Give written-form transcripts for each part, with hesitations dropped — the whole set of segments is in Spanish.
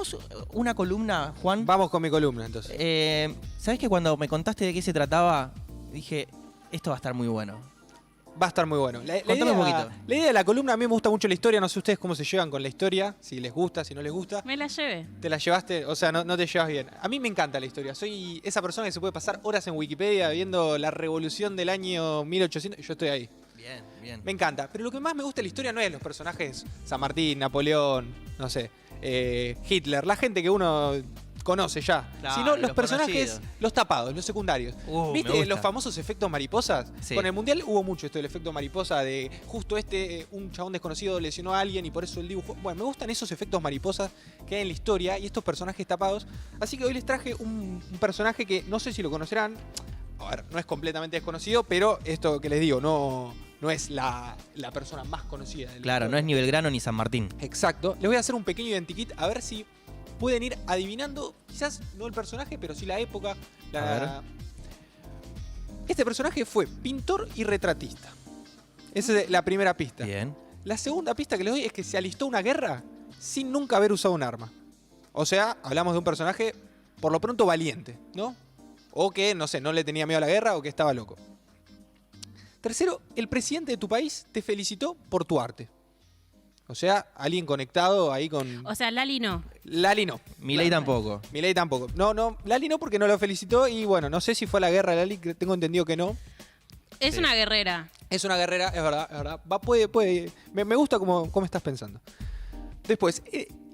hagamos una columna, Juan. Vamos con mi columna, entonces. ¿Sabés que cuando me contaste de qué se trataba, dije, esto va a estar muy bueno? Va a estar muy bueno. Contame un poquito. La idea de la columna, a mí me gusta mucho la historia. No sé ustedes cómo se llevan con la historia. Si les gusta, si no les gusta. Me la llevé. ¿Te la llevaste? O sea, no te llevas bien. A mí me encanta la historia. Soy esa persona que se puede pasar horas en Wikipedia viendo la revolución del año 1800. Yo estoy ahí. Bien, bien. Me encanta. Pero lo que más me gusta de la historia no es los personajes San Martín, Napoleón, no sé, Hitler, la gente que uno conoce ya, Claro, sino los los personajes, conocidos. los tapados, los secundarios. Me ¿Viste gusta. los famosos efectos mariposas? Sí. Con el Mundial hubo mucho esto del efecto mariposa, de justo un chabón desconocido lesionó a alguien y por eso el dibujo. Bueno, me gustan esos efectos mariposas que hay en la historia y estos personajes tapados. Así que hoy les traje un personaje que no sé si lo conocerán. A ver, no es completamente desconocido, pero esto que les digo, no es la persona más conocida del Claro, no es ni Belgrano ni San Martín. Exacto. Les voy a hacer un pequeño identikit a ver si pueden ir adivinando, quizás no el personaje, pero sí la época. A Este personaje fue pintor y retratista. Esa es la primera pista. Bien. La segunda pista que les doy es que se alistó a una guerra sin nunca haber usado un arma. O sea, hablamos de un personaje por lo pronto valiente, ¿no? O que, no sé, no le tenía miedo a la guerra o que estaba loco. Tercero, el presidente de tu país te felicitó por tu arte. O sea, alguien conectado ahí con... O sea, Lali no. Lali no. Milei tampoco. Milei tampoco. No, Lali no porque no lo felicitó y bueno, no sé si fue a la guerra Lali, tengo entendido que no. Es una guerrera. Es una guerrera, es verdad, es verdad. Puede. Me gusta cómo estás pensando. Después,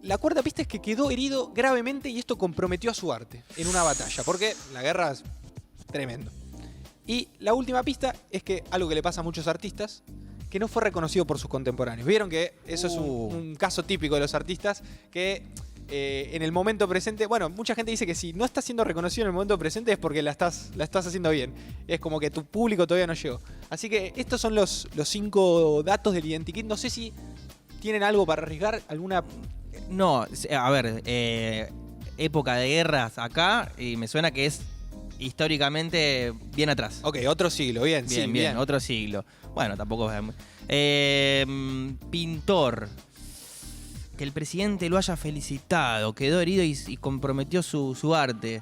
la cuarta pista es que quedó herido gravemente y esto comprometió a su arte en una batalla, porque la guerra es tremendo. Y la última pista es que algo que le pasa a muchos artistas, que no fue reconocido por sus contemporáneos. Vieron que eso es un caso típico de los artistas que en el momento presente, bueno, mucha gente dice que si no estás siendo reconocido en el momento presente es porque la estás haciendo bien. Es como que tu público todavía no llegó. Así que estos son los 5 datos del identikit. No sé si tienen algo para arriesgar, alguna... No, a ver, época de guerras acá y me suena que es históricamente bien atrás. Ok, otro siglo, bien, Bien, sí, bien, otro siglo. Bueno, tampoco es... pintor. Que el presidente lo haya felicitado, quedó herido y comprometió su arte.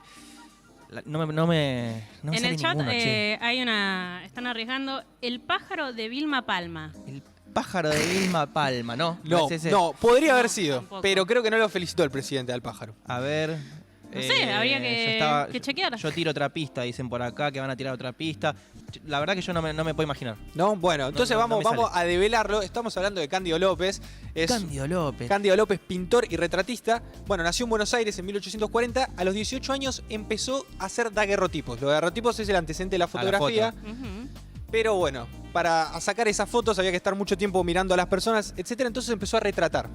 No me En sale el chat ninguna, che. hay una... Están arriesgando El pájaro de Vilma Palma. El pájaro de Vilma Palma, ¿no? No, es ese. no, podría haber No, sido, tampoco. pero creo que no lo felicitó el presidente al pájaro. A ver. No sé, habría que chequear. Yo tiro otra pista, dicen por acá que van a tirar otra pista. La verdad que yo no me puedo imaginar. ¿No? Bueno, entonces no me vamos sale. a develarlo. Estamos hablando de Cándido López. Es Cándido López. Cándido López, pintor y retratista. Bueno, nació en Buenos Aires en 1840. A los 18 años empezó a hacer daguerrotipos. Los daguerrotipos es el antecedente de la fotografía. Ujú. Pero bueno, para sacar esas fotos había que estar mucho tiempo mirando a las personas, etcétera. Entonces empezó a retratar.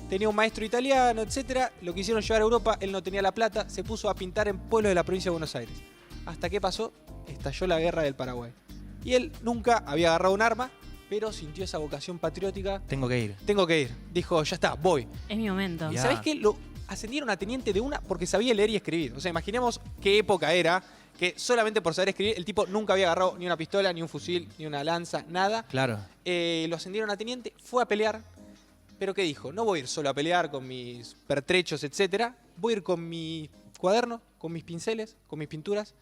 Tenía un maestro italiano, etcétera. Lo quisieron llevar a Europa, él no tenía la plata, se puso a pintar en pueblos de la provincia de Buenos Aires. ¿Hasta qué pasó? Estalló la guerra del Paraguay. Y él nunca había agarrado un arma, pero sintió esa vocación patriótica. Tengo que ir. Tengo que ir. Dijo, ya está, voy. Es mi momento. ¿Y Ya. sabés qué? Lo ascendieron a teniente de una porque sabía leer y escribir. O sea, imaginemos qué época era que solamente por saber escribir el tipo nunca había agarrado ni una pistola, ni un fusil, ni una lanza, nada. Claro. Lo ascendieron a teniente, fue a pelear. Pero ¿qué dijo? No voy a ir solo a pelear con mis pertrechos, etcétera. Voy a ir con mi cuaderno, con mis pinceles, con mis pinturas.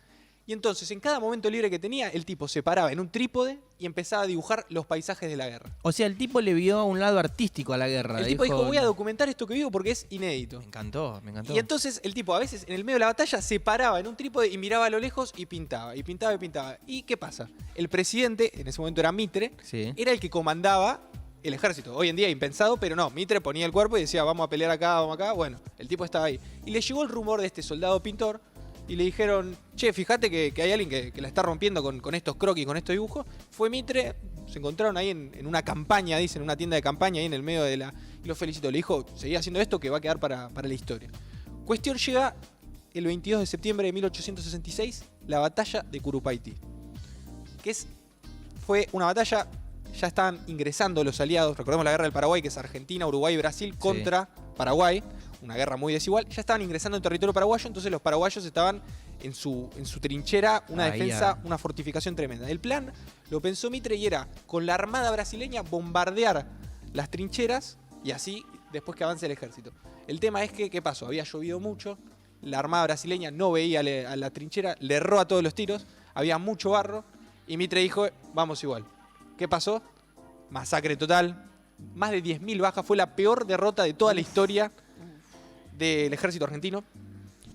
Y entonces, en cada momento libre que tenía, el tipo se paraba en un trípode y empezaba a dibujar los paisajes de la guerra. O sea, el tipo le vio un lado artístico a la guerra. El tipo dijo, voy a documentar esto que vivo porque es inédito. Me encantó, me encantó. Y entonces el tipo a veces en el medio de la batalla se paraba en un trípode y miraba a lo lejos y pintaba, y pintaba, y pintaba. ¿Y qué pasa? El presidente, en ese momento era Mitre, Sí. era el que comandaba el ejército. Hoy en día impensado, pero no. Mitre ponía el cuerpo y decía, vamos a pelear acá, vamos acá. Bueno, el tipo estaba ahí. Y le llegó el rumor de este soldado pintor y le dijeron, che, fíjate que hay alguien que la está rompiendo con estos croquis, con estos dibujos. Fue Mitre, se encontraron ahí en una campaña, dicen, en una tienda de campaña ahí en el medio de la... Y lo felicitó, le dijo, seguí haciendo esto que va a quedar para la historia. Cuestión llega el 22 de septiembre de 1866, la batalla de Curupaytí. Que fue una batalla... Ya estaban ingresando los aliados, recordemos la guerra del Paraguay, que es Argentina, Uruguay y Brasil contra Paraguay, una guerra muy desigual. Ya estaban ingresando en territorio paraguayo, entonces los paraguayos estaban en su trinchera, una defensa, una fortificación tremenda. El plan lo pensó Mitre y era con la armada brasileña bombardear las trincheras y así después que avance el ejército. El tema es que, ¿qué pasó? Había llovido mucho, la armada brasileña no veía a la trinchera, le erró a todos los tiros, había mucho barro y Mitre dijo, vamos igual. ¿Qué pasó? Masacre total, más de 10.000 bajas, fue la peor derrota de toda la historia del ejército argentino.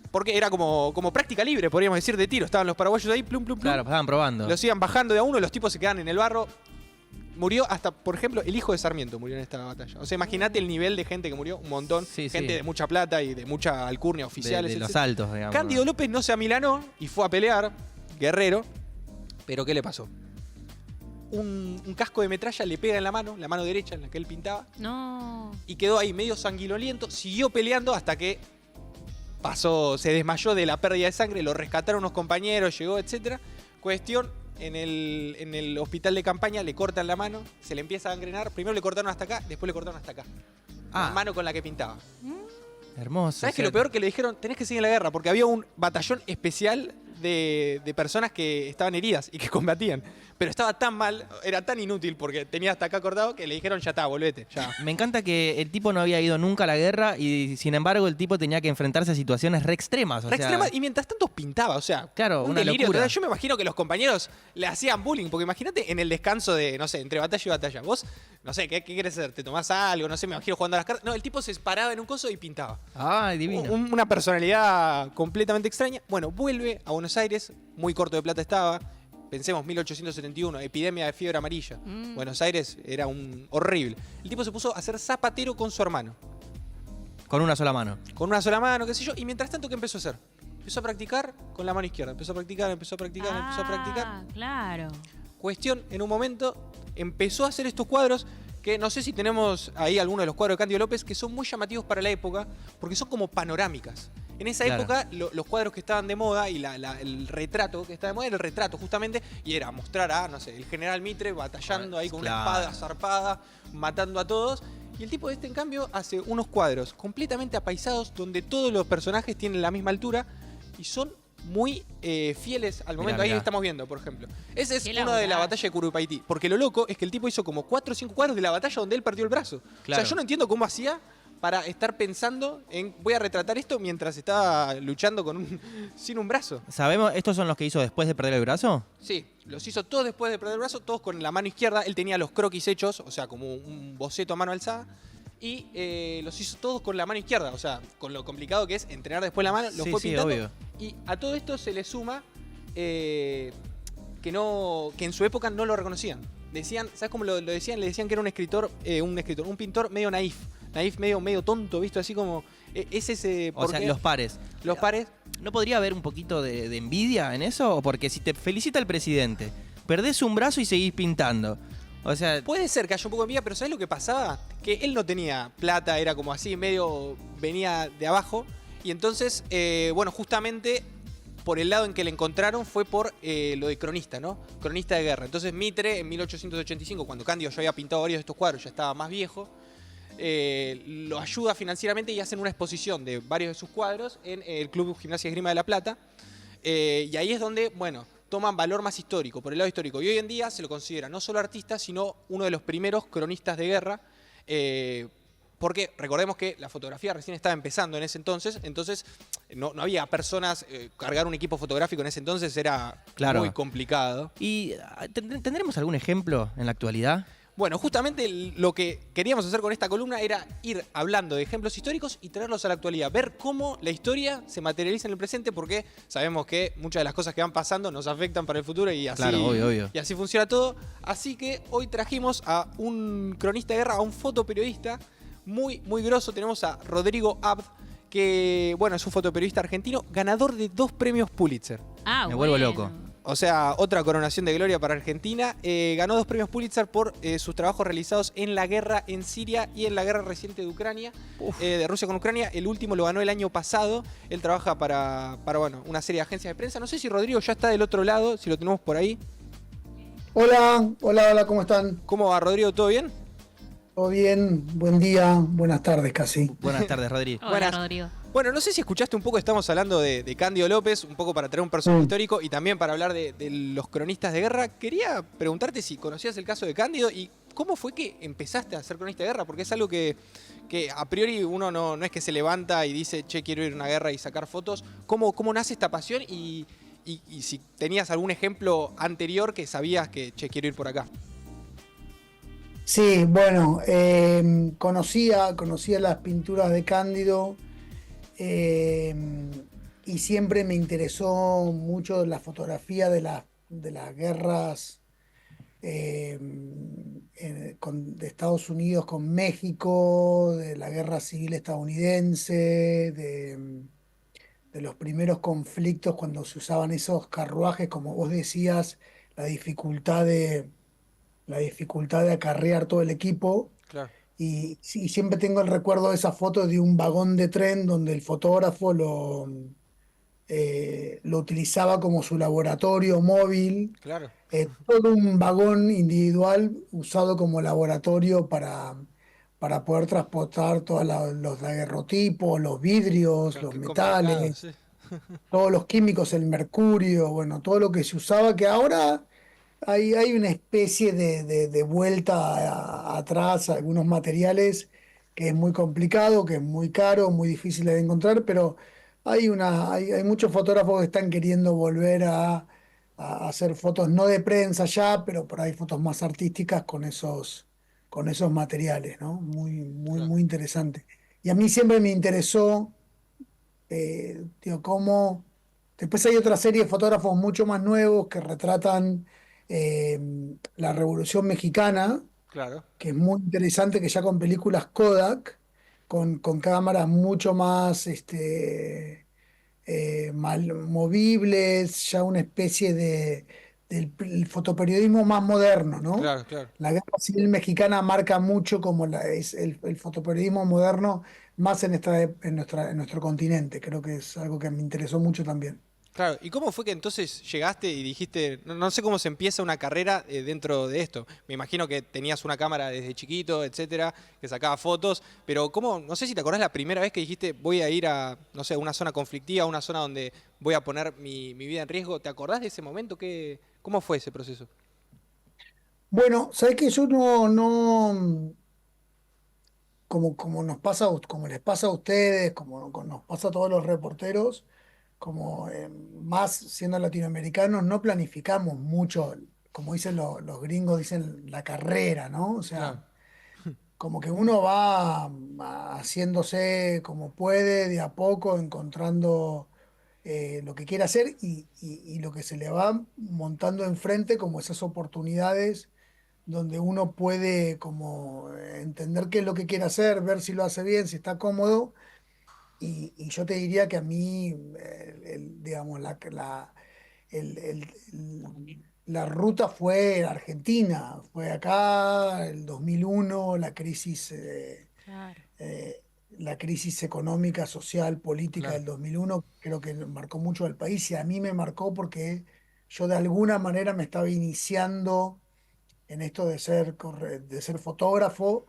Porque era como práctica libre, podríamos decir, de tiro. Estaban los paraguayos ahí, plum, plum, plum. Claro, estaban probando. Los iban bajando de a uno, los tipos se quedaban en el barro. Murió hasta, por ejemplo, el hijo de Sarmiento murió en esta batalla. O sea, imagínate el nivel de gente que murió, un montón. Sí, gente sí. de mucha plata y de mucha alcurnia, oficiales. De los etcétera. altos, digamos. Cándido López no se amilanó y fue a pelear, guerrero. Pero ¿qué le pasó? Un casco de metralla le pega en la mano derecha en la que él pintaba, No. y quedó ahí medio sanguinoliento. Siguió peleando hasta que se desmayó de la pérdida de sangre, lo rescataron unos compañeros, llegó, etcétera. Cuestión, en el hospital de campaña le cortan la mano, se le empieza a gangrenar. Primero le cortaron hasta acá, después le cortaron hasta acá. La mano con la que pintaba. Hermoso. ¿Sabes qué? Lo peor que le dijeron, tenés que seguir en la guerra, porque había un batallón especial de personas que estaban heridas y que combatían. Pero estaba tan mal, era tan inútil porque tenía hasta acá cortado que le dijeron, ya está, volvete, ya. Me encanta que el tipo no había ido nunca a la guerra y sin embargo el tipo tenía que enfrentarse a situaciones re extremas. O sea, Extrema, y mientras tanto pintaba, o sea, Claro, un una delirio. locura. Entonces, yo me imagino que los compañeros le hacían bullying, porque imagínate en el descanso de, no sé, entre batalla y batalla. Vos, no sé, ¿qué quieres hacer? ¿Te tomás algo? No sé, me imagino jugando a las cartas. No, el tipo se paraba en un coso y pintaba. Ay, divino. Una personalidad completamente extraña. Bueno, vuelve a Buenos Aires, muy corto de plata estaba. Pensemos, 1871, epidemia de fiebre amarilla. Buenos Aires era horrible. El tipo se puso a hacer zapatero con su hermano. Con una sola mano. Con una sola mano, qué sé yo. Y mientras tanto, ¿qué empezó a hacer? Empezó a practicar con la mano izquierda. Empezó a practicar, empezó a practicar, empezó a practicar. Ah, claro. Cuestión, en un momento empezó a hacer estos cuadros que no sé si tenemos ahí algunos de los cuadros de Cándido López que son muy llamativos para la época porque son como panorámicas. En esa Claro. época los cuadros que estaban de moda y el retrato que estaba de moda era el retrato justamente y era mostrar a, no sé, el general Mitre batallando ahí con una Claro. espada zarpada, matando a todos. Y el tipo en cambio, hace unos cuadros completamente apaisados donde todos los personajes tienen la misma altura y son muy fieles al momento. Ahí mirá. estamos viendo, por ejemplo. Ese es Qué uno de la laburar. batalla de Curupaití. Porque lo loco es que el tipo hizo como 4 o 5 cuadros de la batalla donde él perdió el brazo. Claro. O sea, yo no entiendo cómo hacía para estar pensando en voy a retratar esto mientras estaba luchando sin un brazo. ¿Sabemos, estos son los que hizo después de perder el brazo? Sí, los hizo todos después de perder el brazo, todos con la mano izquierda. Él tenía los croquis hechos, o sea, como un boceto a mano alzada. Y los hizo todos con la mano izquierda, o sea, con lo complicado que es entrenar después la mano, lo Sí, fue sí, pintando. obvio. Y a todo esto se le suma que en su época no lo reconocían. Decían, ¿sabes cómo lo decían? Le decían que era un pintor medio naif, medio tonto, visto así como es ese. O sea, porque los pares. los pares. ¿No podría haber un poquito de envidia en eso? Porque si te felicita el presidente, perdés un brazo y seguís pintando. O sea, Puede ser que haya un poco de envidia, pero ¿sabes lo que pasaba? Que él no tenía plata, era como así, medio venía de abajo. Y entonces, bueno, justamente por el lado en que le encontraron fue por lo de cronista, ¿no? Cronista de guerra. Entonces Mitre, en 1885, cuando Cándido ya había pintado varios de estos cuadros, ya estaba más viejo, lo ayuda financieramente y hacen una exposición de varios de sus cuadros en el Club Gimnasia y Esgrima de La Plata. Y ahí es donde, bueno, toman valor más histórico, por el lado histórico. Y hoy en día se lo considera no solo artista, sino uno de los primeros cronistas de guerra. Porque recordemos que la fotografía recién estaba empezando en ese entonces no había personas, cargar un equipo fotográfico en ese entonces era Claro. muy complicado. ¿y tendremos algún ejemplo en la actualidad? Bueno, justamente lo que queríamos hacer con esta columna era ir hablando de ejemplos históricos y traerlos a la actualidad, ver cómo la historia se materializa en el presente, porque sabemos que muchas de las cosas que van pasando nos afectan para el futuro y así, Claro, obvio. y así funciona todo. Así que hoy trajimos a un cronista de guerra, a un fotoperiodista muy, muy grosso. Tenemos a Rodrigo Abd, que bueno, es un fotoperiodista argentino, ganador de 2 premios Pulitzer. Ah, Me vuelvo bueno. loco. O sea, otra coronación de gloria para Argentina. Ganó 2 premios Pulitzer por sus trabajos realizados en la guerra en Siria y en la guerra reciente de Ucrania, de Rusia con Ucrania. El último lo ganó el año pasado. Él trabaja para bueno, una serie de agencias de prensa. No sé si Rodrigo ya está del otro lado, si lo tenemos por ahí. Hola, ¿cómo están? ¿Cómo va, Rodrigo? ¿Todo bien? ¿Todo bien? Buen día, buenas tardes casi. Buenas tardes, Rodri. Hola, Buenas. Rodrigo. Bueno, no sé si escuchaste un poco, estamos hablando de Cándido López, un poco para traer un personaje histórico y también para hablar de los cronistas de guerra. Quería preguntarte si conocías el caso de Cándido y ¿Cómo fue que empezaste a ser cronista de guerra? Porque es algo que a priori uno no es que se levanta y dice, che, quiero ir a una guerra y sacar fotos. ¿Cómo nace esta pasión? Y si tenías algún ejemplo anterior que sabías que, che, quiero ir por acá. Sí, bueno, conocía las pinturas de Cándido, eh, y siempre me interesó mucho la fotografía de las guerras, eh, de Estados Unidos con México, de la guerra civil estadounidense, de los primeros conflictos cuando se usaban esos carruajes, como vos decías, la dificultad de, la dificultad de acarrear todo el equipo. Claro, Y, sí, siempre tengo el recuerdo de esa foto de un vagón de tren donde el fotógrafo lo utilizaba como su laboratorio móvil, claro, todo un vagón individual usado como laboratorio para poder transportar todos los daguerrotipos, los vidrios, claro, los qué complicado, metales, sí. todos los químicos, el mercurio, bueno, todo lo que se usaba, que ahora hay una especie de vuelta atrás a algunos materiales que es muy complicado, que es muy caro, muy difícil de encontrar, pero hay muchos fotógrafos que están queriendo volver a hacer fotos no de prensa ya, pero por ahí fotos más artísticas con esos materiales, ¿no? Claro. Muy interesante. Y a mí siempre me interesó, digo, cómo. Después hay otra serie de fotógrafos mucho más nuevos que retratan, eh, la Revolución Mexicana, Claro, que es muy interesante, que ya con películas Kodak, con cámaras mucho más movibles, ya una especie del el fotoperiodismo más moderno, ¿no? claro, claro. La guerra civil mexicana marca mucho como es el fotoperiodismo moderno más en nuestro continente. Creo que es algo que me interesó mucho también. Claro, ¿y cómo fue que entonces llegaste y dijiste, no sé cómo se empieza una carrera dentro de esto? Me imagino que tenías una cámara desde chiquito, etcétera, que sacaba fotos, pero ¿cómo? No sé si te acordás la primera vez que dijiste voy a ir a, no sé, una zona conflictiva, una zona donde voy a poner mi vida en riesgo. ¿Te acordás de ese momento? ¿Cómo fue ese proceso? Bueno, sabes que yo no, como nos pasa, como les pasa a ustedes, como nos pasa a todos los reporteros, como más siendo latinoamericanos, no planificamos mucho, como dicen los gringos, dicen la carrera, ¿no? O Claro, sea, como que uno va haciéndose como puede, de a poco, encontrando lo que quiere hacer y lo que se le va montando enfrente como esas oportunidades donde uno puede como entender qué es lo que quiere hacer, ver si lo hace bien, si está cómodo. Y yo te diría que a mí, digamos, la ruta fue Argentina, fue acá, el 2001, Claro. la crisis económica, social, política claro, del 2001, creo que marcó mucho al país y a mí me marcó porque yo de alguna manera me estaba iniciando en esto de ser fotógrafo.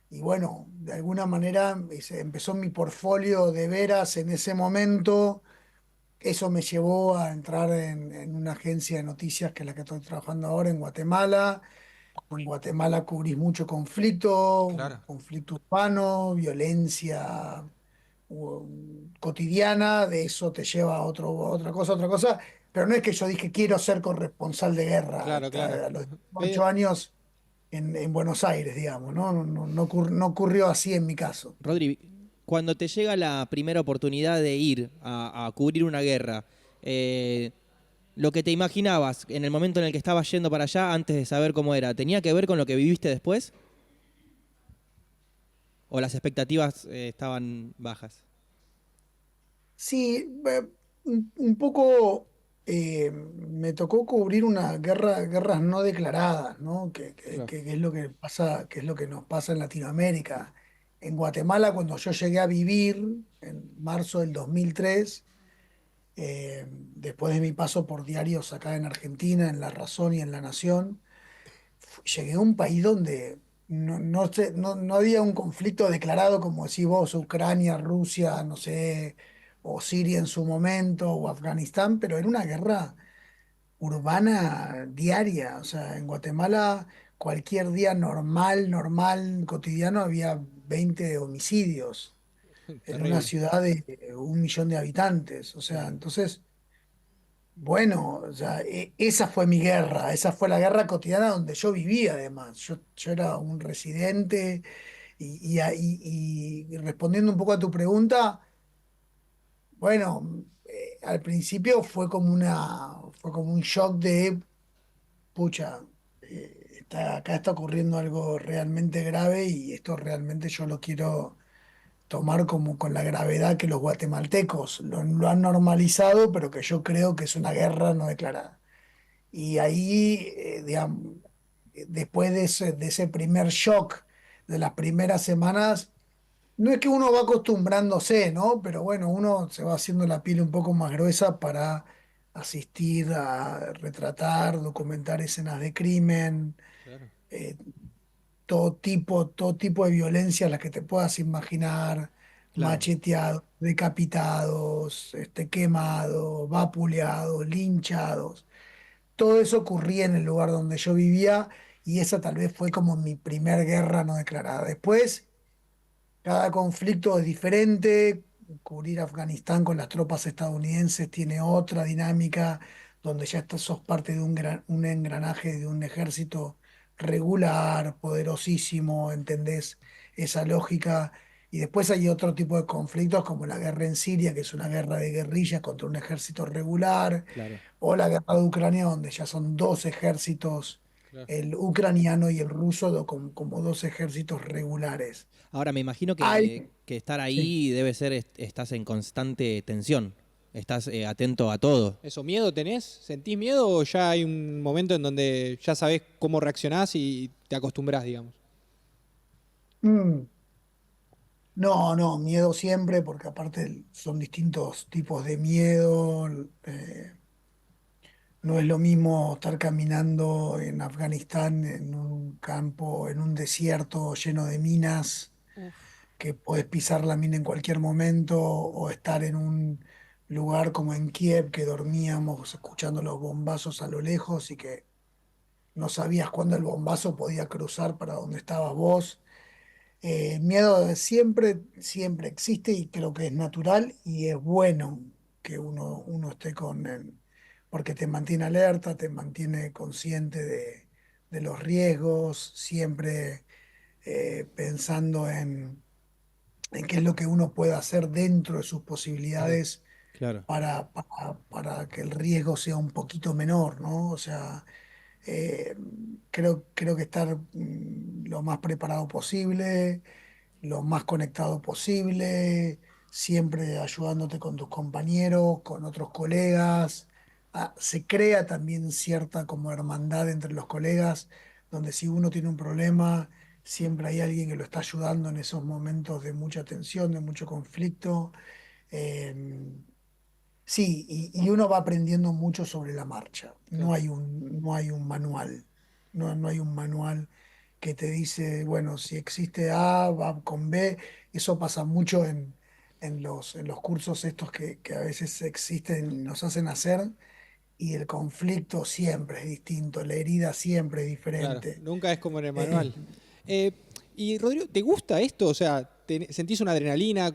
Y bueno, de alguna manera empezó mi portfolio de veras en ese momento. Eso me llevó a entrar en una agencia de noticias que es la que estoy trabajando ahora en Guatemala. En Guatemala cubrís mucho conflicto, claro, conflicto urbano, violencia cotidiana, de eso te lleva a otra cosa. Pero no es que yo dije quiero ser corresponsal de guerra claro, claro. a los Medio- 8 años en Buenos Aires, digamos, ¿no? No ocurrió así en mi caso. Rodri, cuando te llega la primera oportunidad de ir a cubrir una guerra, eh, lo que te imaginabas en el momento en el que estabas yendo para allá antes de saber cómo era, ¿tenía que ver con lo que viviste después? ¿O las expectativas estaban bajas? Sí, un poco, me tocó cubrir guerras no declaradas, ¿no? Claro, Que es lo que pasa, que es lo que nos pasa en Latinoamérica. En Guatemala, cuando yo llegué a vivir en marzo del 2003, después de mi paso por diarios acá en Argentina, en La Razón y en La Nación, llegué a un país donde no había un conflicto declarado, como decís vos, Ucrania, Rusia, no sé, o Siria en su momento, o Afganistán, pero era una guerra urbana diaria. O sea, en Guatemala, cualquier día normal, cotidiano, había 20 homicidios en una Terrible. ciudad de 1 millón de habitantes. O sea, Claro, entonces, bueno, o sea, esa fue mi guerra, esa fue la guerra cotidiana donde yo vivía además. Yo era un residente y respondiendo un poco a tu pregunta, bueno, al principio fue como un shock de, pucha, acá está ocurriendo algo realmente grave y esto realmente yo lo quiero tomar como con la gravedad que los guatemaltecos lo han normalizado, pero que yo creo que es una guerra no declarada. Y ahí, digamos, después de ese primer shock de las primeras semanas, no es que uno va acostumbrándose, ¿no? Pero bueno, uno se va haciendo la piel un poco más gruesa para asistir a retratar, documentar escenas de crimen, claro, eh, todo tipo de violencia, las que te puedas imaginar, Claro. macheteados, decapitados, quemados, vapuleados, linchados. Todo eso ocurría en el lugar donde yo vivía y esa tal vez fue como mi primer guerra no declarada. Después, cada conflicto es diferente. Cubrir Afganistán con las tropas estadounidenses tiene otra dinámica, donde ya sos parte de un engranaje de un ejército regular, poderosísimo, ¿entendés? Esa lógica. Y después hay otro tipo de conflictos, como la guerra en Siria, que es una guerra de guerrillas contra un ejército regular, claro, o la guerra de Ucrania, donde ya son dos ejércitos, claro. el ucraniano y el ruso, como dos ejércitos regulares. Ahora, me imagino Hay, que estar sí. ahí debe ser, estás en constante tensión, estás atento a todo. ¿Eso miedo tenés? ¿Sentís miedo o ya hay un momento en donde ya sabés cómo reaccionás y te acostumbrás, digamos? Mm, no, miedo siempre, porque aparte son distintos tipos de miedo. No es lo mismo estar caminando en Afganistán, en un campo, en un desierto lleno de minas, que podés pisar la mina en cualquier momento, o estar en un lugar como en Kiev, que dormíamos escuchando los bombazos a lo lejos y que no sabías cuándo el bombazo podía cruzar para donde estabas vos. Miedo siempre existe y creo que es natural y es bueno que uno esté con él, porque te mantiene alerta, te mantiene consciente de los riesgos, siempre pensando en qué es lo que uno puede hacer dentro de sus Claro, posibilidades Claro. para que el riesgo sea un poquito menor, ¿no? O sea, eh, creo que estar lo más preparado posible, lo más conectado posible, siempre ayudándote con tus compañeros, con otros colegas. Se crea también cierta como hermandad entre los colegas, donde si uno tiene un problema, siempre hay alguien que lo está ayudando en esos momentos de mucha tensión, de mucho conflicto. Em, Sí, y uno va aprendiendo mucho sobre la marcha. claro. No hay un manual. No hay un manual que te dice, bueno, si existe A, va con B. Eso pasa mucho en los cursos estos que a veces existen y nos hacen hacer. Y el conflicto siempre es distinto, la herida siempre es Claro, diferente. nunca es como en el Eh, manual. Eh, y Rodrigo, ¿te gusta esto? O sea, ¿sentís una adrenalina?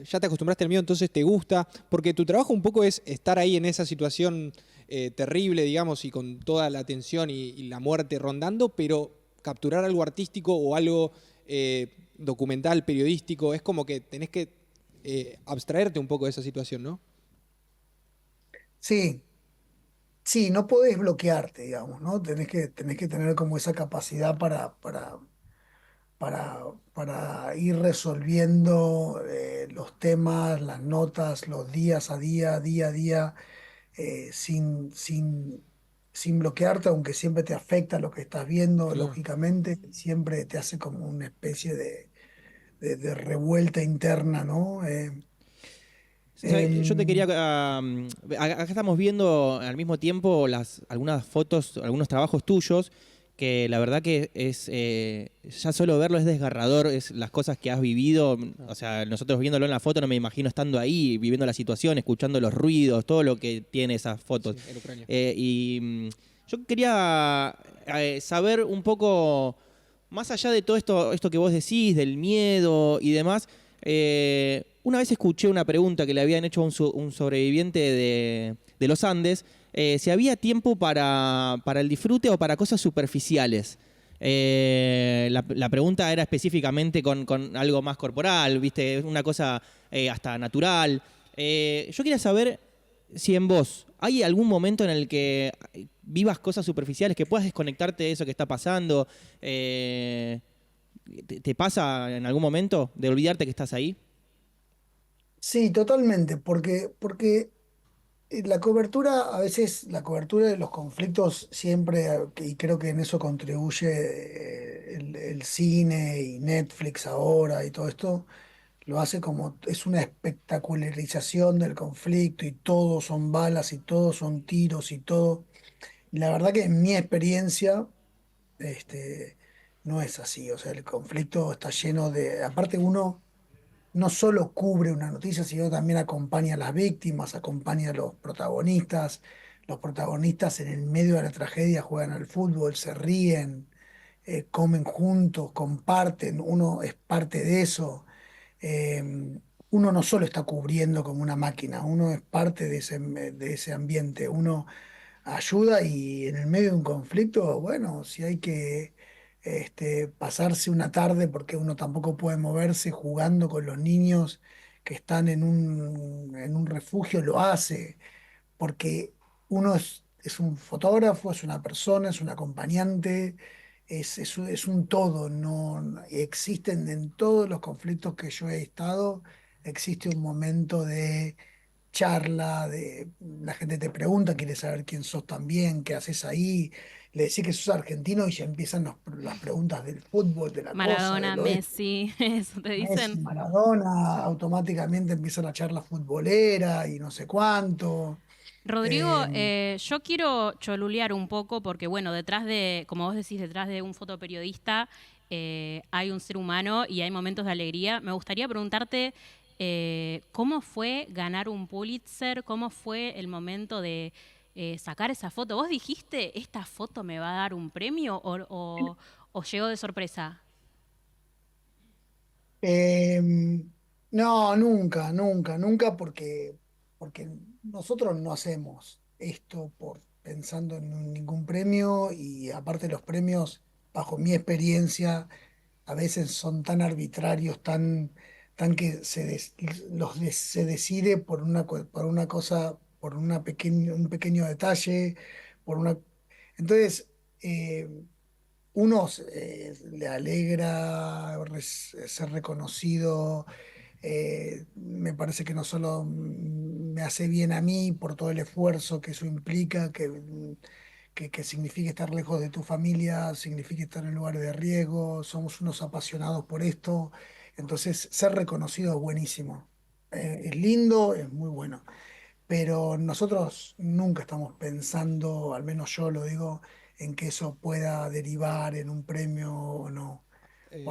¿Ya te acostumbraste al miedo, entonces te gusta? Porque tu trabajo un poco es estar ahí en esa situación terrible, digamos, y con toda la tensión y la muerte rondando, pero capturar algo artístico o algo documental, periodístico, es como que tenés que abstraerte un poco de esa situación, ¿no? sí, sí, no podés bloquearte, digamos, ¿no? Tenés que tener como esa capacidad para, para ir resolviendo los temas, las notas, los días a día a día, sin bloquearte, aunque siempre te afecta lo que estás viendo, Claro. lógicamente, siempre te hace como una especie de revuelta interna, ¿no? Yo te quería. Em, Acá estamos viendo al mismo tiempo algunas fotos, algunos trabajos tuyos, que la verdad que es. Ya solo verlo es desgarrador, es las cosas que has vivido. O sea, nosotros viéndolo en la foto no me imagino estando ahí, viviendo la situación, escuchando los ruidos, todo lo que tiene esas fotos. Sí, en Ucrania. Y Yo quería saber un poco, más allá de todo esto que vos decís, del miedo y demás, una vez escuché una pregunta que le habían hecho a un sobreviviente de los Andes, si había tiempo para el disfrute o para cosas superficiales. La pregunta era específicamente con algo más corporal, ¿viste? Una cosa hasta natural. Yo quería saber si en vos hay algún momento en el que vivas cosas superficiales, que puedas desconectarte de eso que está pasando. ¿Te pasa en algún momento de olvidarte que estás ahí? Sí, totalmente, porque la cobertura, a veces la cobertura de los conflictos siempre, y creo que en eso contribuye el cine y Netflix ahora y todo esto, lo hace como, es una espectacularización del conflicto y todo son balas y todo son tiros y todo. Y la verdad que en mi experiencia, este, no es así, o sea, el conflicto está lleno de, aparte uno no solo cubre una noticia, sino también acompaña a las víctimas, acompaña a los protagonistas. Los protagonistas en el medio de la tragedia juegan al fútbol, se ríen, comen juntos, comparten, uno es parte de eso. Eh, Uno no solo está cubriendo como una máquina, uno es parte de ese ambiente, uno ayuda y en el medio de un conflicto, bueno, si hay que pasarse una tarde porque uno tampoco puede moverse jugando con los niños que están en un refugio, lo hace, porque uno es un fotógrafo, es una persona, es un acompañante, es un todo, no existen en todos los conflictos que yo he estado, existe un momento de charla, de la gente te pregunta, quiere saber quién sos también, qué haces ahí, le decís que sos argentino y ya empiezan las preguntas del fútbol, de la cosa, de Maradona, lo de Messi, eso te Messi, dicen. Maradona, automáticamente empieza la charla futbolera y no sé cuánto. Rodrigo, Eh, yo quiero cholulear un poco porque, bueno, detrás de, como vos decís, detrás de un fotoperiodista hay un ser humano y hay momentos de alegría. Me gustaría preguntarte cómo fue ganar un Pulitzer, cómo fue el momento de sacar esa foto. ¿Vos dijiste, esta foto me va a dar un premio o llegó de sorpresa? Eh, no, nunca, nunca, nunca, porque nosotros no hacemos esto por pensando en ningún premio y aparte los premios, bajo mi experiencia, a veces son tan arbitrarios, tan que se decide por por una cosa, por un pequeño detalle, por una... Entonces, eh, unos le alegra ser reconocido, me parece que no solo me hace bien a mí por todo el esfuerzo que eso implica, que significa estar lejos de tu familia, significa estar en lugares de riesgo, somos unos apasionados por esto, entonces ser reconocido es buenísimo. Es lindo, es muy bueno, pero nosotros nunca estamos pensando, al menos yo lo digo, en que eso pueda derivar en un premio o no. Eh,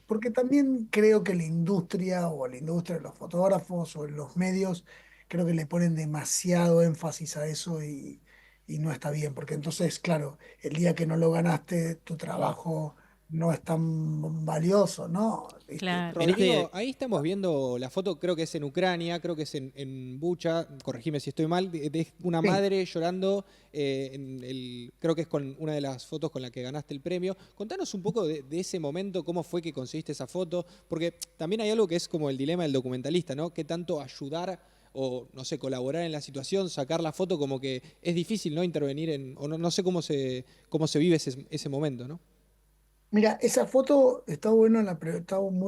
Porque también creo que la industria o la industria de los fotógrafos o en los medios, creo que le ponen demasiado énfasis a eso y no está bien, porque entonces, claro, el día que no lo ganaste, tu trabajo no es tan valioso, ¿no? ¿Viste? Claro. En Rodrigo, este, ahí estamos viendo la foto, creo que es en Ucrania, creo que es en Bucha, corregime si estoy mal, de una Sí. madre llorando, creo que es con una de las fotos con la que ganaste el premio. Contanos un poco de ese momento, cómo fue que conseguiste esa foto, porque también hay algo que es como el dilema del documentalista, ¿no? ¿Qué tanto ayudar o, no sé, colaborar en la situación, sacar la foto, como que es difícil, ¿no? Intervenir o no, no sé cómo se vive ese momento, ¿no? Mira, esa foto está muy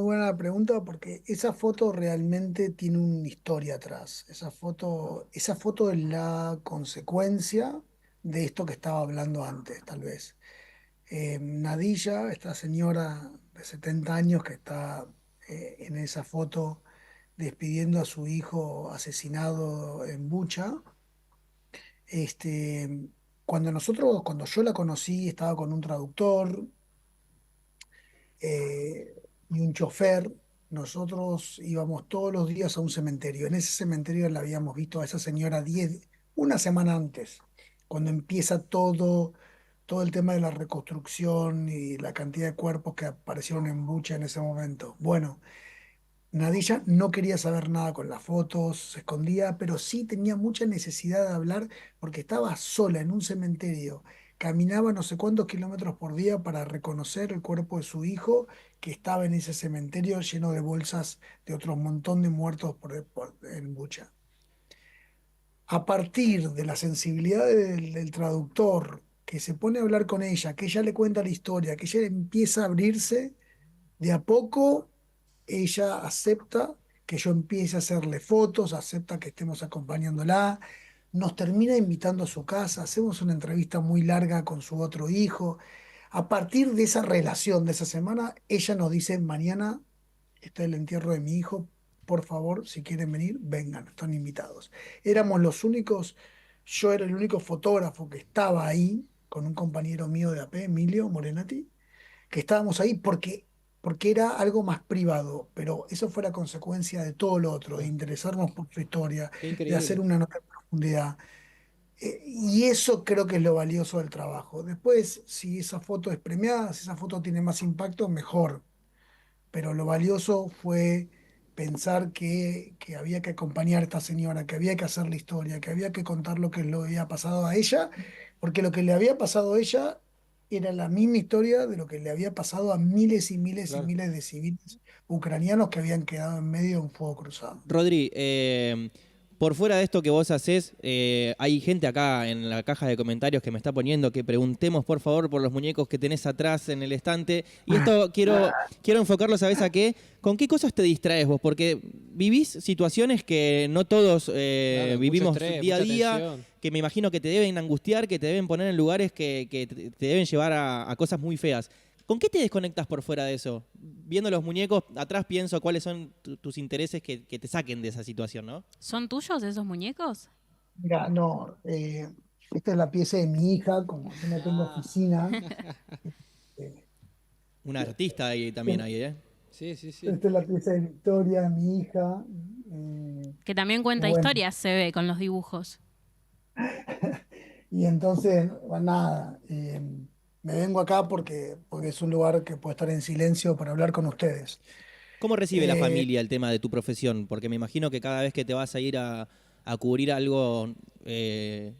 buena la pregunta porque esa foto realmente tiene una historia atrás. Esa foto es la consecuencia de esto que estaba hablando antes, tal vez. Nadilla, esta señora de 70 años que está en esa foto despidiendo a su hijo asesinado en Bucha, este, cuando yo la conocí, estaba con un traductor eh, y un chofer. Nosotros íbamos todos los días a un cementerio. En ese cementerio la habíamos visto a esa señora una semana antes. cuando empieza todo el tema de la reconstrucción y la cantidad de cuerpos que aparecieron en Bucha en ese momento. Bueno, Nadilla no quería saber nada con las fotos, se escondía, pero sí tenía mucha necesidad de hablar porque estaba sola en un cementerio. Caminaba no sé cuántos kilómetros por día para reconocer el cuerpo de su hijo que estaba en ese cementerio lleno de bolsas de otro montón de muertos en Bucha. A partir de la sensibilidad del traductor, que se pone a hablar con ella, que ella le cuenta la historia, que ella empieza a abrirse, de a poco ella acepta que yo empiece a hacerle fotos, acepta que estemos acompañándola, nos termina invitando a su casa, hacemos una entrevista muy larga con su otro hijo. A partir de esa relación de esa semana, ella nos dice, mañana está el entierro de mi hijo, por favor, si quieren venir, vengan, están invitados. Éramos los únicos, yo era el único fotógrafo que estaba ahí con un compañero mío de AP, Emilio Morenati, que estábamos ahí porque era algo más privado, pero eso fue la consecuencia de todo lo otro, de Ah, interesarnos por su historia, qué de hacer increíble. una nota en profundidad. Y eso creo que es lo valioso del trabajo. Después, si esa foto es premiada, si esa foto tiene más impacto, mejor, pero lo valioso fue pensar que había que acompañar a esta señora, que había que hacer la historia, que había que contar lo que le había pasado a ella, porque lo que le había pasado a ella era la misma historia de lo que le había pasado a miles y miles y Claro. miles de civiles ucranianos que habían quedado en medio de un fuego cruzado. Rodri, por fuera de esto que vos haces, hay gente acá en la caja de comentarios que me está poniendo que preguntemos por favor por los muñecos que tenés atrás en el estante. Y esto quiero enfocarlo, ¿sabés a qué? ¿Con qué cosas te distraes vos? Porque vivís situaciones que no todos Claro, mucho vivimos estrés, día a mucha día, tensión. que me imagino que te deben angustiar, que te deben poner en lugares que te deben llevar a cosas muy feas. ¿Con qué te desconectas por fuera de eso? Viendo los muñecos, atrás pienso cuáles son tus intereses que te saquen de esa situación, ¿no? ¿Son tuyos esos muñecos? Mira, no, esta es la pieza de mi hija, como yo no tengo Ah, oficina, eh, Un artista ahí también hay, ¿eh? sí, sí, sí. esta es la pieza de Victoria, mi hija, Que también y cuenta bueno. historias, se ve con los dibujos. Y entonces, bueno, nada, me vengo acá porque es un lugar que puede estar en silencio para hablar con ustedes. ¿Cómo recibe la Eh, familia el tema de tu profesión? Porque me imagino que cada vez que te vas a ir a cubrir algo de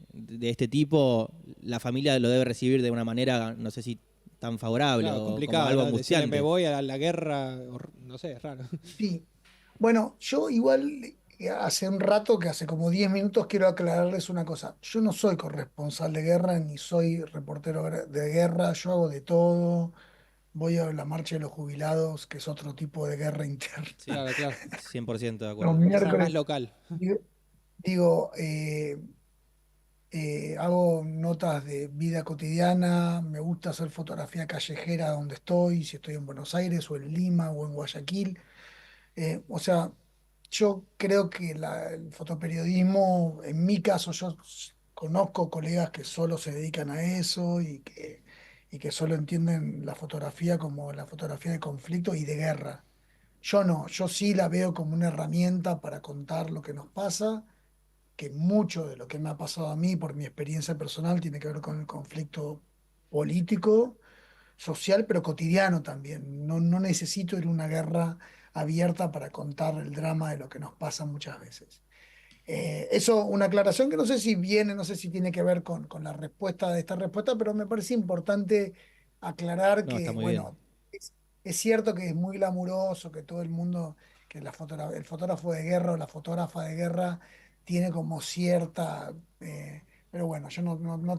este tipo, la familia lo debe recibir de una manera, no sé si tan favorable Claro, o como complicado, algo ¿no? Decirle me angustiante. voy a la guerra, no sé, es raro. sí, bueno, yo igual hace un rato, que hace como 10 minutos, quiero aclararles una cosa. Yo no soy corresponsal de guerra ni soy reportero de guerra, yo hago de todo. Voy a la marcha de los jubilados, que es otro tipo de guerra interna. Sí, Claro, claro. 100% de Los acuerdo. Esa es más miércoles local. digo, digo, hago notas de vida cotidiana, me gusta hacer fotografía callejera donde estoy, si estoy en Buenos Aires o en Lima o en Guayaquil. O sea, yo creo que el fotoperiodismo, en mi caso, yo conozco colegas que solo se dedican a eso y que solo entienden la fotografía como la fotografía de conflicto y de guerra. Yo no, yo sí la veo como una herramienta para contar lo que nos pasa, que mucho de lo que me ha pasado a mí por mi experiencia personal tiene que ver con el conflicto político, social, pero cotidiano también. No, no necesito ir a una guerra abierta para contar el drama de lo que nos pasa muchas veces. Eso, una aclaración que no sé si viene, no sé si tiene que ver con la respuesta de esta respuesta, pero me parece importante aclarar No, está que, muy bien. bueno, es cierto que es muy glamuroso, que todo el mundo, que el fotógrafo de guerra o la fotógrafa de guerra tiene como cierta, pero bueno, yo no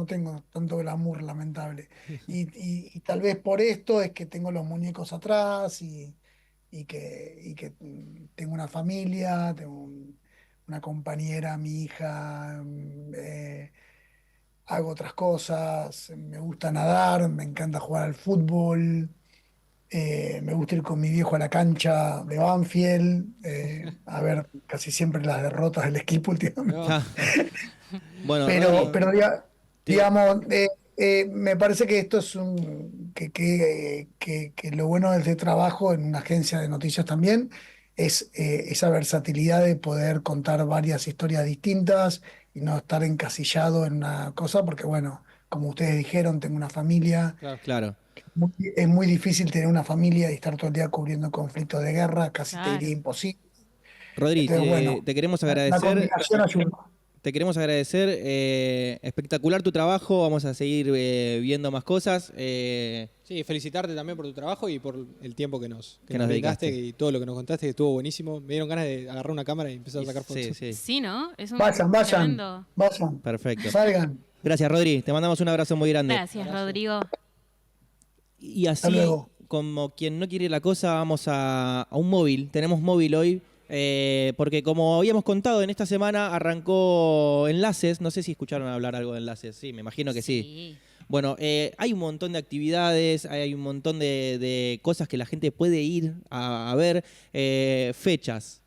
tengo tanto glamour, lamentable. Y tal vez por esto es que tengo los muñecos atrás y que tengo una familia, una compañera, mi hija, hago otras cosas, me gusta nadar, me encanta jugar al fútbol, me gusta ir con mi viejo a la cancha de Banfield, a ver casi siempre las derrotas del equipo últimamente. No, Ja. Bueno, Pero, Rodri, pero te- digamos, me parece que esto es que lo bueno de este trabajo en una agencia de noticias también es esa versatilidad de poder contar varias historias distintas y no estar encasillado en una cosa, porque bueno, como ustedes dijeron, tengo una familia, Claro. Claro. es muy difícil tener una familia y estar todo el día cubriendo conflictos de guerra, casi te diría Claro. imposible. Rodri, Entonces, bueno, te queremos la agradecer. combinación ayuda. Te queremos agradecer. Espectacular tu trabajo. Vamos a seguir viendo más cosas. Sí, felicitarte también por tu trabajo y por el tiempo que nos brindaste dedicaste. y todo lo que nos contaste, que estuvo buenísimo. Me dieron ganas de agarrar una cámara y empezar a sacar fotos. Sí, sí. Sí, ¿no? Es un Vayan, tremendo. vayan, Perfecto. salgan. Gracias, Rodri. Te mandamos un abrazo muy grande. Gracias, Rodrigo. Y Hasta así, luego. como quien no quiere la cosa, vamos a un móvil. Tenemos móvil hoy. Porque como habíamos contado, en esta semana arrancó Enlaces. No sé si escucharon hablar algo de Enlaces. Sí, me imagino que sí. Bueno, hay un montón de actividades, hay un montón de cosas que la gente puede ir a ver. Fechas.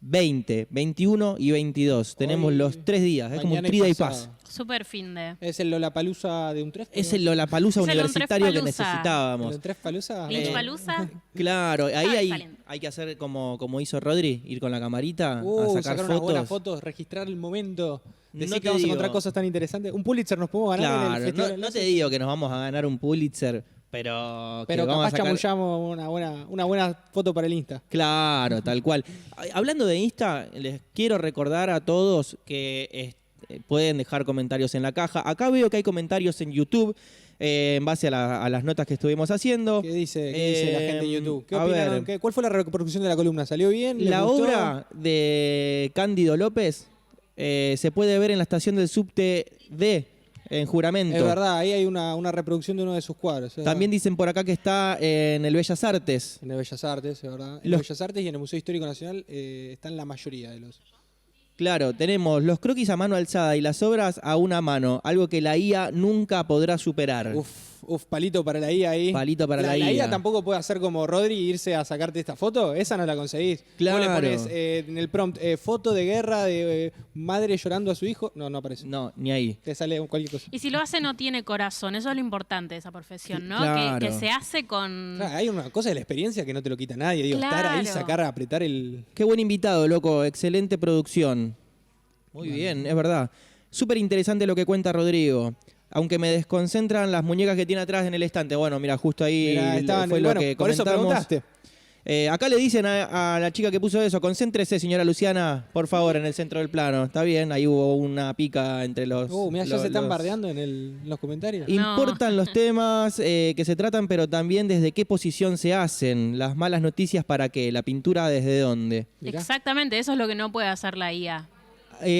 20, 21 y 22. Tenemos Hoy, los 3 días. Es como un mañana y trida y pasado. paz. Súper fin de. Es el Lollapalooza de un tres. Es el Lollapalooza Es el universitario que Untrefpaluza. necesitábamos. ¿El tres Palusa? Lynchpalooza. Claro, ahí excelente. hay que hacer como hizo Rodri, ir con la camarita a sacar unas buenas fotos. fotos, registrar el momento. Decir No que te vamos a digo. encontrar cosas tan interesantes. Un Pulitzer nos podemos ganar en el Claro, Festival de no te Enlaces. digo que nos vamos a ganar un Pulitzer, pero Pero vamos a capaz sacar... chamullamos una buena foto para el Insta. Claro, tal cual. Hablando de Insta, les quiero recordar a todos que pueden dejar comentarios en la caja. Acá veo que hay comentarios en YouTube en base a las notas que estuvimos haciendo. ¿Qué dice la gente en YouTube? ¿Qué a opinaron? ver. ¿Cuál fue la repercusión de la columna? ¿Salió bien? ¿Les La gustó? obra de Cándido López se puede ver en la estación del subte D, en Juramento. Es verdad, ahí hay una reproducción de uno de sus cuadros. es También verdad. dicen por acá que está en el Bellas Artes. En el Bellas Artes, es verdad. En Los- el Bellas Artes y en el Museo Histórico Nacional están la mayoría de los... Claro, tenemos los croquis a mano alzada y las obras a una mano, algo que la IA nunca podrá superar. Palito para la IA ahí. Palito para la La IA IA. tampoco puede hacer como Rodri e irse a sacarte esta foto. Esa no la conseguís. Claro. Vos le pones en el prompt foto de guerra de madre llorando a su hijo. No aparece. No, ni ahí. Te sale cualquier cosa. Y si lo hace no tiene corazón, eso es lo importante de esa profesión, ¿no? Claro. Que se hace con... Claro, hay una cosa de la experiencia que no te lo quita nadie. Digo, estar ahí, Claro. sacar, apretar el... Qué buen invitado, loco. Excelente producción. Muy bien, es verdad. Súper interesante lo que cuenta Rodrigo. Aunque me desconcentran las muñecas que tiene atrás en el estante. Bueno, mira, justo ahí Mirá, estaban- fue lo bueno, que por eso comentamos. preguntaste. Acá le dicen a la chica que puso eso, concéntrese, señora Luciana, por favor, en el centro del plano. Está bien, ahí hubo una pica entre los... Mirá, ya se están los- bardeando en los comentarios. No. Importan los temas que se tratan, pero también desde qué posición se hacen. Las malas noticias para qué, la pintura desde dónde. Mirá. Exactamente, eso es lo que no puede hacer la IA.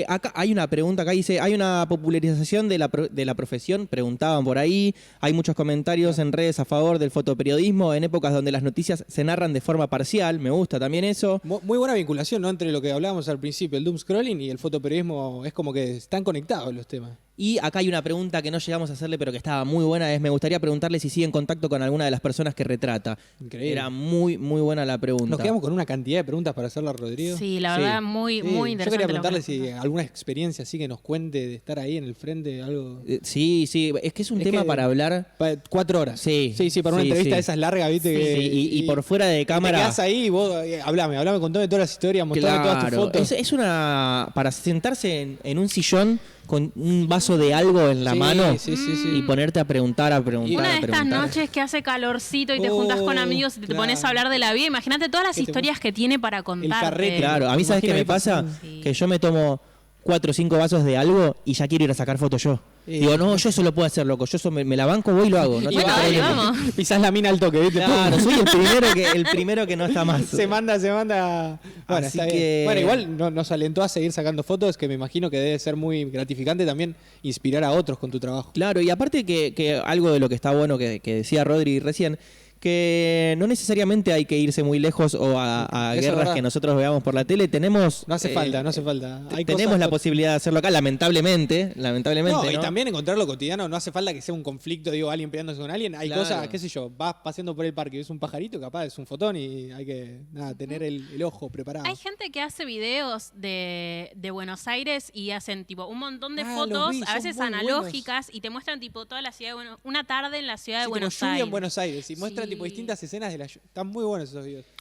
Acá hay una pregunta, acá dice, hay una popularización de la profesión, preguntaban por ahí, hay muchos comentarios en redes a favor del fotoperiodismo en épocas donde las noticias se narran de forma parcial, me gusta también eso. Muy buena vinculación, ¿no? Entre lo que hablábamos al principio, el doom scrolling y el fotoperiodismo. Es como que están conectados los temas. Y acá hay una pregunta que no llegamos a hacerle, pero que estaba muy buena, me gustaría preguntarle si sigue en contacto con alguna de las personas que retrata. Increíble. Era muy, muy buena la pregunta. Nos quedamos con una cantidad de preguntas para hacerle a Rodrigo. Sí, la Sí. verdad, muy, Sí, muy yo interesante. quería lo que preguntarle nos si contó. alguna experiencia así que nos cuente de estar ahí en el frente, algo... Sí, es que es un Es tema que- para hablar. 4 horas. Sí, Sí, para una sí, entrevista sí. de esas largas, ¿viste? Sí, que- y por fuera de cámara. Te quedás ahí y vos, hablame, contame todas las historias, mostrame todas tus Claro, fotos. es una para sentarse en un sillón con un vaso de algo en la Sí, mano sí, y ponerte a preguntar, a preguntar, Una a de estas preguntar. noches que hace calorcito y te juntas con amigos y te claro. pones a hablar de la vida. Imagínate todas las Que te- historias que tiene para contar. carrete. Claro, a mí sabes qué Imagino me ahí pasa, pasando. Sí. que yo me tomo 4 o 5 vasos de algo y ya quiero ir a sacar fotos yo. Sí. Digo, no, yo eso lo puedo hacer, loco. Yo eso me la banco, voy y lo hago. No Y tengo Bueno, dale, problema. vamos. Pisás la mina al toque, ¿viste? Claro, soy el primero que no está más. Se manda. Bueno, Así está que- bien. Bueno, igual nos alentó a seguir sacando fotos, que me imagino que debe ser muy gratificante también inspirar a otros con tu trabajo. Claro, y aparte que algo de lo que está bueno que decía Rodri recién, que no necesariamente hay que irse muy lejos o a Eso es guerras verdad. que nosotros veamos por la tele. Tenemos No hace falta, no hace falta. Hay tenemos cosas la posibilidad de hacerlo acá, lamentablemente. No, y ¿no? también encontrar lo cotidiano, no hace falta que sea un conflicto, digo, alguien peleándose con alguien. Hay Claro. cosas, qué sé yo, vas paseando por el parque y ves un pajarito, capaz es un fotón y hay que tener el ojo preparado. Hay gente que hace videos de Buenos Aires y hacen tipo un montón de Ah, los fotos, vi, a son veces muy analógicas, y te muestran tipo toda la ciudad de una tarde en la ciudad de Sí, como Buenos lluvia Aires. en Buenos Aires y muestran Sí. tipo distintas escenas de la lluvia. Están muy buenos esos videos.